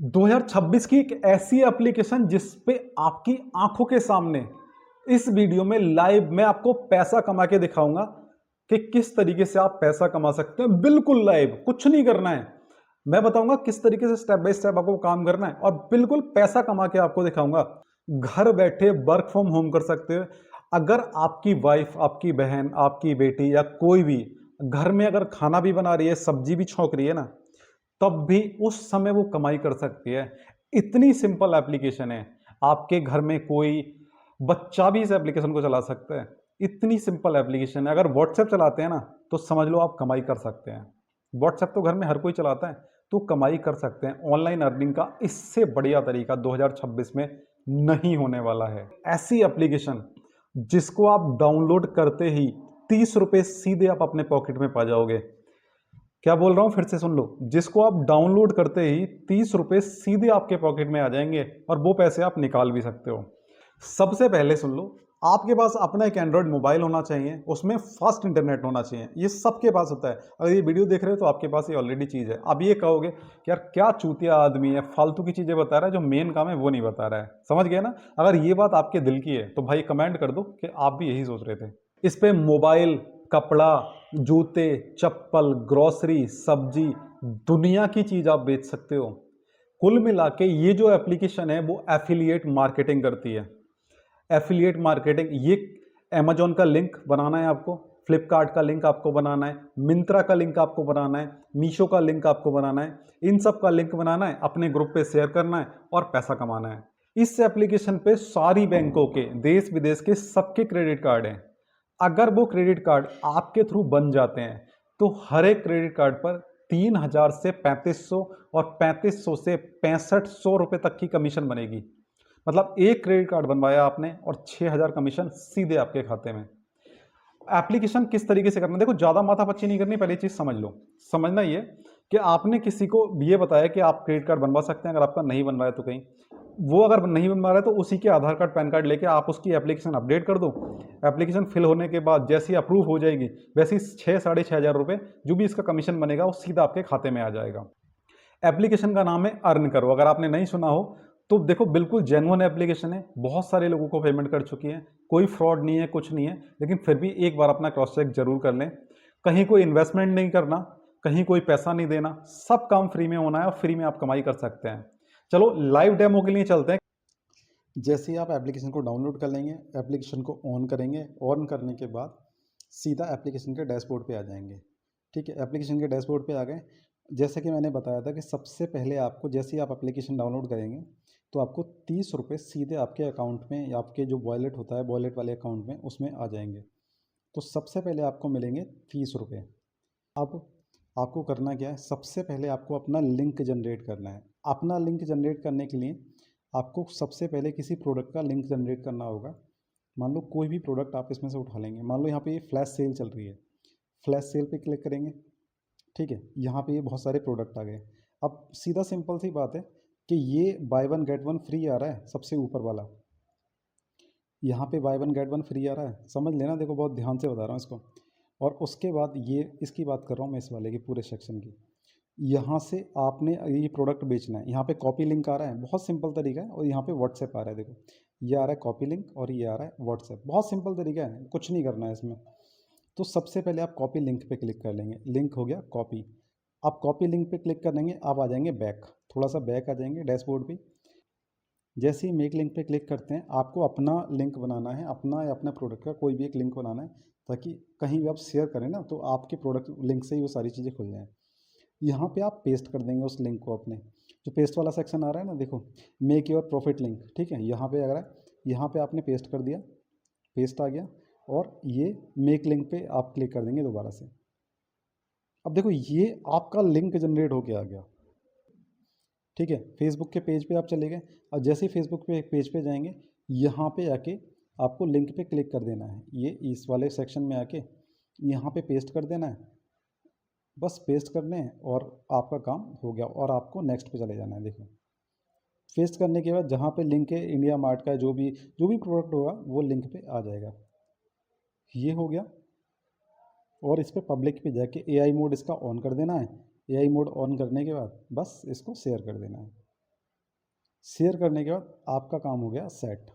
2026 की एक ऐसी एप्लीकेशन जिस पे आपकी आंखों के सामने इस वीडियो में लाइव मैं आपको पैसा कमा के दिखाऊंगा कि किस तरीके से आप पैसा कमा सकते हैं। बिल्कुल लाइव, कुछ नहीं करना है। मैं बताऊंगा किस तरीके से स्टेप बाय स्टेप आपको काम करना है और बिल्कुल पैसा कमा के आपको दिखाऊंगा। घर बैठे वर्क फ्रॉम होम कर सकते हो। अगर आपकी वाइफ, आपकी बहन, आपकी बेटी या कोई भी घर में अगर खाना भी बना रही है, सब्जी भी छौंक रही है ना, तब भी उस समय वो कमाई कर सकती है। इतनी सिंपल एप्लीकेशन है। आपके घर में कोई बच्चा भी इस एप्लीकेशन को चला सकता है। इतनी सिंपल एप्लीकेशन है। अगर व्हाट्सएप चलाते हैं ना, तो समझ लो आप कमाई कर सकते हैं। व्हाट्सएप तो घर में हर कोई चलाता है, तो कमाई कर सकते हैं। ऑनलाइन अर्निंग का इससे बढ़िया तरीका 2026 में नहीं होने वाला है। ऐसी एप्लीकेशन जिसको आप डाउनलोड करते ही 30 रुपए सीधे आप अपने पॉकेट में पा जाओगे। क्या बोल रहा हूं, फिर से सुन लो। जिसको आप डाउनलोड करते ही 30 रुपए सीधे आपके पॉकेट में आ जाएंगे और वो पैसे आप निकाल भी सकते हो। सबसे पहले सुन लो, आपके पास अपना एक एंड्रॉयड मोबाइल होना चाहिए, उसमें फास्ट इंटरनेट होना चाहिए। ये सबके पास होता है। अगर ये वीडियो देख रहे हो तो आपके पास ये ऑलरेडी चीज है। अब ये कहोगे कि यार क्या चूतिया आदमी है, फालतू की चीजें बता रहा है, जो मेन काम है वो नहीं बता रहा है। समझ गए ना? अगर ये बात आपके दिल की है तो भाई कमेंट कर दो कि आप भी यही सोच रहे थे। इस पे मोबाइल, कपड़ा, जूते, चप्पल, ग्रोसरी, सब्जी, दुनिया की चीज आप बेच सकते हो। कुल मिला के ये जो एप्लीकेशन है वो एफिलिएट मार्केटिंग करती है। एफिलिएट मार्केटिंग, ये अमेजोन का लिंक बनाना है आपको, फ्लिपकार्ट का लिंक आपको बनाना है, मिंत्रा का लिंक आपको बनाना है, मीशो का लिंक आपको बनाना है। इन सब का लिंक बनाना है, अपने ग्रुप पे शेयर करना है और पैसा कमाना है। इस एप्लीकेशन पे सारी बैंकों के, देश विदेश के सबके क्रेडिट कार्ड हैं। अगर वो क्रेडिट कार्ड आपके थ्रू बन जाते हैं तो हर एक क्रेडिट कार्ड पर 3000 से 3500 और 3500 से 6500 रुपए तक की कमीशन बनेगी। मतलब एक क्रेडिट कार्ड बनवाया आपने और 6000 कमीशन सीधे आपके खाते में। एप्लीकेशन किस तरीके से करना, देखो ज्यादा माथापच्ची नहीं करनी। पहली चीज समझ लो। समझना ये कि आपने किसी को ये बताया कि आप क्रेडिट कार्ड बनवा सकते हैं। अगर आपका नहीं बन रहा है तो कहीं वो अगर नहीं बन रहा है तो उसी के आधार कार्ड, पैन कार्ड लेके आप उसकी एप्लीकेशन अपडेट कर दो। एप्लीकेशन फिल होने के बाद जैसी अप्रूव हो जाएगी, वैसे 6-6.5 हजार रुपए जो भी इसका कमीशन बनेगा वो सीधा आपके खाते में आ जाएगा। एप्लीकेशन का नाम है अर्न करो। अगर आपने नहीं सुना हो तो देखो, बिल्कुल जेन्युइन एप्लीकेशन है। बहुत सारे लोगों को पेमेंट कर चुकी है, कोई फ्रॉड नहीं है, कुछ नहीं है। लेकिन फिर भी एक बार अपना क्रॉस चेक जरूर कर लें। कहीं कोई इन्वेस्टमेंट नहीं करना, कहीं कोई पैसा नहीं देना, सब काम फ्री में होना है और फ्री में आप कमाई कर सकते हैं। चलो लाइव डेमो के लिए चलते हैं। जैसे ही आप एप्लीकेशन को डाउनलोड कर लेंगे, एप्लीकेशन को ऑन करेंगे, ऑन करने के बाद सीधा एप्लीकेशन के डैशबोर्ड पे आ जाएंगे। ठीक है, एप्लीकेशन के डैशबोर्ड पे आ गए। जैसे कि मैंने बताया था कि सबसे पहले आपको, जैसे ही आप एप्लीकेशन डाउनलोड करेंगे तो आपको 30 रुपये सीधे आपके अकाउंट में, या आपके जो वॉलेट होता है, वॉलेट वाले अकाउंट में, उसमें आ जाएंगे। तो सबसे पहले आपको मिलेंगे 30 रुपये। अब आपको करना क्या है, सबसे पहले आपको अपना लिंक जनरेट करना है। अपना लिंक जनरेट करने के लिए आपको सबसे पहले किसी प्रोडक्ट का लिंक जनरेट करना होगा। मान लो कोई भी प्रोडक्ट आप इसमें से उठा लेंगे। मान लो यहाँ पे ये फ्लैश सेल चल रही है, फ्लैश सेल पे क्लिक करेंगे। ठीक है, यहाँ पे ये बहुत सारे प्रोडक्ट आ गए। अब सीधा सिंपल सी बात है कि ये buy one get one free आ रहा है, सबसे ऊपर वाला। यहाँ पे buy one get one free आ रहा है, समझ लेना। देखो बहुत ध्यान से बता रहा हूँ इसको। और उसके बाद ये, इसकी बात कर रहा हूँ मैं, इस वाले की पूरे सेक्शन की। यहाँ से आपने ये प्रोडक्ट बेचना है। यहाँ पे कॉपी लिंक आ रहा है, बहुत सिंपल तरीका है। और यहाँ पे व्हाट्सएप आ रहा है, देखो ये आ रहा है कॉपी लिंक और ये आ रहा है व्हाट्सएप। बहुत सिंपल तरीका है, कुछ नहीं करना है इसमें। तो सबसे पहले आप कॉपी लिंक पे क्लिक कर लेंगे। लिंक हो गया कॉपी। आप कॉपी लिंक पे क्लिक कर लेंगे, आप आ जाएंगे बैक, थोड़ा सा बैक आ जाएंगे डैशबोर्ड पे। जैसे ही मेक लिंक पे क्लिक करते हैं, आपको अपना लिंक बनाना है, अपना या अपने प्रोडक्ट का कोई भी एक लिंक बनाना है, ताकि कहीं भी आप शेयर करें ना तो आपके प्रोडक्ट लिंक से ही वो सारी चीज़ें खुल जाएँ। यहाँ पे आप पेस्ट कर देंगे उस लिंक को अपने। जो पेस्ट वाला सेक्शन आ रहा है ना, देखो मेक योर प्रॉफिट लिंक, ठीक है, यहाँ पे अगर है, यहाँ पे आपने पेस्ट कर दिया, पेस्ट आ गया। और ये मेक लिंक पे आप क्लिक कर देंगे दोबारा से। अब देखो ये आपका लिंक जनरेट होके आ गया। ठीक है, फेसबुक के पेज पे आप चले गए। और जैसे ही फेसबुक पे पेज पे जाएंगे, यहाँ पे आके आपको लिंक पे क्लिक कर देना है। ये इस वाले सेक्शन में आके यहाँ पे पेस्ट कर देना है। बस पेस्ट करने हैं और आपका काम हो गया। और आपको नेक्स्ट पे चले जाना है। देखो पेस्ट करने के बाद जहाँ पे लिंक है इंडिया मार्ट का, जो भी प्रोडक्ट होगा वो लिंक पे आ जाएगा। ये हो गया। और इस पर पब्लिक पे जाके एआई मोड इसका ऑन कर देना है। एआई मोड ऑन करने के बाद बस इसको शेयर कर देना है। शेयर करने के बाद आपका काम हो गया सेट।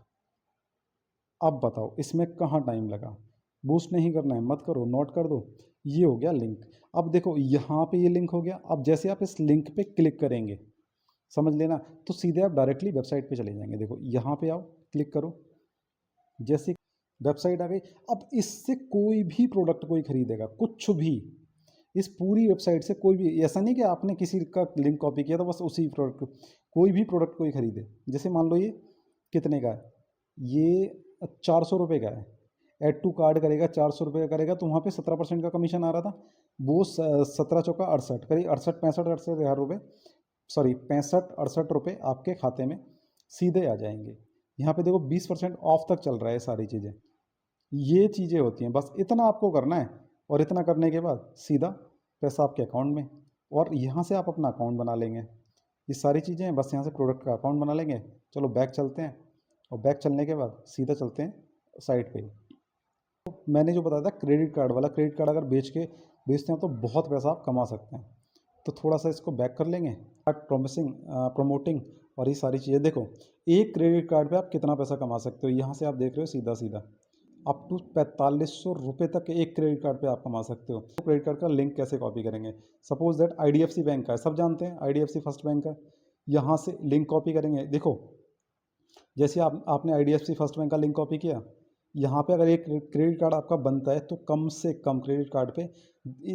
अब बताओ इसमें कहाँ टाइम लगा, बूस्ट नहीं करना है मत करो, नोट कर दो, ये हो गया लिंक। अब देखो यहाँ पे ये लिंक हो गया। अब जैसे आप इस लिंक पे क्लिक करेंगे, समझ लेना, तो सीधे आप डायरेक्टली वेबसाइट पे चले जाएंगे। देखो यहाँ पे आओ, क्लिक करो, जैसे वेबसाइट आ गई। अब इससे कोई भी प्रोडक्ट कोई खरीदेगा, कुछ भी, इस पूरी वेबसाइट से कोई भी, ऐसा नहीं कि आपने किसी का लिंक कॉपी किया तो बस उसी प्रोडक्ट, कोई भी प्रोडक्ट कोई खरीदे। जैसे मान लो ये कितने का है, ये 400 रुपये का है, ऐड टू कार्ड करेगा 400 रुपये का करेगा, तो वहाँ पे 17% का कमीशन आ रहा था। वो 17 चौका 68, करीब 68 65 68 हज़ार रुपये, सॉरी 65 68 रुपये आपके खाते में सीधे आ जाएंगे। यहाँ पे देखो 20% ऑफ तक चल रहा है। सारी चीज़ें, ये चीज़ें होती हैं, बस इतना आपको करना है। और इतना करने के बाद सीधा पैसा आपके अकाउंट में, और यहाँ से आप अपना अकाउंट बना लेंगे। ये सारी चीज़ें हैं, बस यहाँ से प्रोडक्ट का अकाउंट बना लेंगे। चलो बैक चलते हैं, और बैक चलने के बाद सीधा चलते हैं साइट पे। तो मैंने जो बताया था क्रेडिट कार्ड वाला, क्रेडिट कार्ड अगर बेचते हैं तो बहुत पैसा आप कमा सकते हैं। तो थोड़ा सा इसको बैक कर लेंगे, प्रमोटिंग और ये सारी चीज़ें। देखो एक क्रेडिट कार्ड पे आप कितना पैसा कमा सकते हो, यहाँ से आप देख रहे हो सीधा सीधा अप टू 4500 रुपये तक एक क्रेडिट कार्ड पे आप कमा सकते हो। तो क्रेडिट कार्ड का लिंक कैसे कॉपी करेंगे, सपोज दैट IDFC बैंक का है, सब जानते हैं IDFC फर्स्ट बैंक का, यहाँ से लिंक कॉपी करेंगे। देखो जैसे आपने IDFC फर्स्ट बैंक का लिंक कॉपी किया, यहाँ पे अगर एक क्रेडिट कार्ड आपका बनता है तो कम से कम क्रेडिट कार्ड पे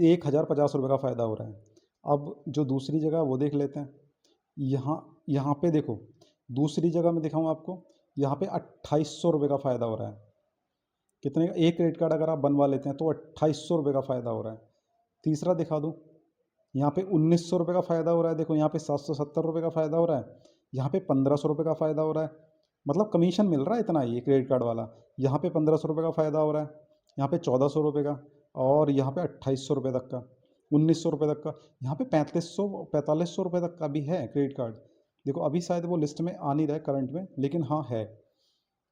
1050 रुपये का फ़ायदा हो रहा है। अब जो दूसरी जगह वो देख लेते हैं। यहाँ पे देखो दूसरी जगह मैं दिखाऊँ आपको, यहाँ पे 2800 रुपये का फ़ायदा हो रहा है। कितने का एक क्रेडिट कार्ड अगर आप बनवा लेते हैं तो 2800 रुपये का फ़ायदा हो रहा है। तीसरा दिखा दूँ, यहाँ पे 1900 रुपये का फ़ायदा हो रहा है। देखो यहाँ पे 770 रुपये का फ़ायदा हो रहा है, यहाँ पे 1500 रुपये का फ़ायदा हो रहा है। मतलब कमीशन मिल रहा है इतना, ये क्रेडिट कार्ड वाला। यहाँ पे 1500 रुपये का फ़ायदा हो रहा है, यहाँ पे 1400 रुपये का, और यहाँ पे 2800 रुपये तक का, 1900 रुपये तक का, यहाँ पे 4500 रुपये तक का भी है क्रेडिट कार्ड। देखो अभी शायद वो लिस्ट में आ नहीं रहा है करंट में, लेकिन हाँ है।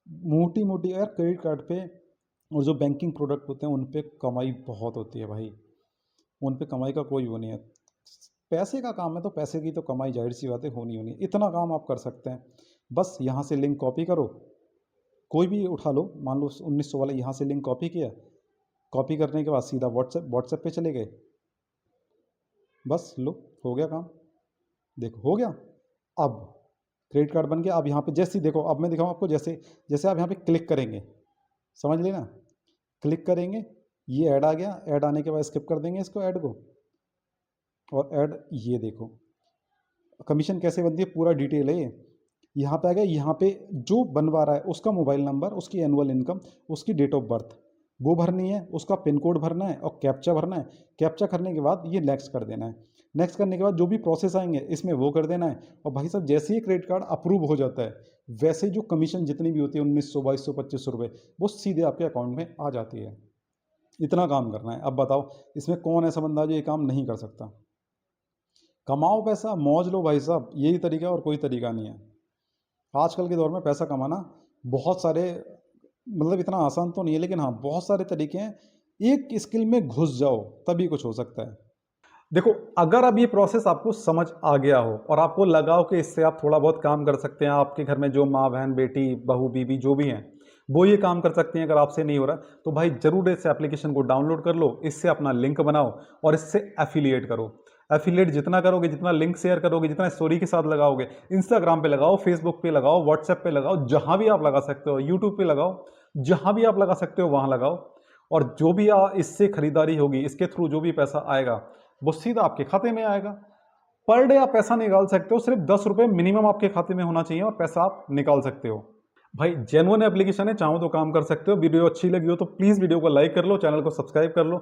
मोटी मोटी यार क्रेडिट कार्ड पे और जो बैंकिंग प्रोडक्ट होते हैं उन पे कमाई बहुत होती है भाई, उन पे कमाई का कोई वो नहीं है। पैसे का काम है तो पैसे की तो कमाई जाहिर सी बात है होनी होनी है। इतना काम आप कर सकते हैं। बस यहाँ से लिंक कॉपी करो, कोई भी उठा लो, मान लो 1900 वाला, यहाँ से लिंक कॉपी किया, कॉपी करने के बाद सीधा व्हाट्सएप पे चले गए, बस लो हो गया काम। देखो हो गया। अब क्रेडिट कार्ड बन गया। अब यहाँ पे जैसे ही देखो, अब मैं दिखाऊँ आपको, जैसे जैसे आप यहाँ पे क्लिक करेंगे, समझ लेना, क्लिक करेंगे, ये ऐड आ गया, ऐड आने के बाद स्किप कर देंगे इसको, ऐड को, और ऐड ये देखो कमीशन कैसे बनती है, पूरा डिटेल है ये। यहाँ पे आ गया, यहाँ पे जो बनवा रहा है उसका मोबाइल नंबर, उसकी एनुअल इनकम, उसकी डेट ऑफ बर्थ वो भरनी है, उसका पिन कोड भरना है और कैप्चा भरना है। कैप्चा करने के बाद ये नेक्स्ट कर देना है। नेक्स्ट करने के बाद जो भी प्रोसेस आएंगे इसमें वो कर देना है। और भाई साहब जैसे ही क्रेडिट कार्ड अप्रूव हो जाता है, वैसे ही जो कमीशन जितनी भी होती है 1900 2200 2500 रुपये, वो सीधे आपके अकाउंट में आ जाती है। इतना काम करना है। अब बताओ इसमें कौन ऐसा बंदा जो ये काम नहीं कर सकता। कमाओ पैसा, मौज लो भाई साहब, यही तरीका और कोई तरीका नहीं है। आजकल के दौर में पैसा कमाना बहुत सारे, मतलब इतना आसान तो नहीं है, लेकिन हाँ बहुत सारे तरीके हैं। एक स्किल में घुस जाओ तभी कुछ हो सकता है। देखो अगर अब ये प्रोसेस आपको समझ आ गया हो और आपको लगा हो कि इससे आप थोड़ा बहुत काम कर सकते हैं, आपके घर में जो माँ बहन बेटी बहू बीबी जो भी हैं वो ये काम कर सकती हैं, अगर आपसे नहीं हो रहा तो भाई जरूर इस एप्लीकेशन को डाउनलोड कर लो, इससे अपना लिंक बनाओ और इससे एफिलिएट करो। एफिलिएट जितना करोगे, जितना लिंक शेयर करोगे, जितना स्टोरी के साथ लगाओगे, इंस्टाग्राम पे लगाओ, फेसबुक पे लगाओ, व्हाट्सएप पे लगाओ, जहां भी आप लगा सकते हो, यूट्यूब पे लगाओ, जहां भी आप लगा सकते हो वहां लगाओ। और जो भी इससे खरीदारी होगी, इसके थ्रू जो भी पैसा आएगा वो सीधा आपके खाते में आएगा। पर डे आप पैसा निकाल सकते हो, सिर्फ 10 रुपये मिनिमम आपके खाते में होना चाहिए और पैसा आप निकाल सकते हो। भाई जेन्युइन एप्लीकेशन है, चाहो तो काम कर सकते हो। वीडियो अच्छी लगी हो तो प्लीज वीडियो को लाइक कर लो, चैनल को सब्सक्राइब कर लो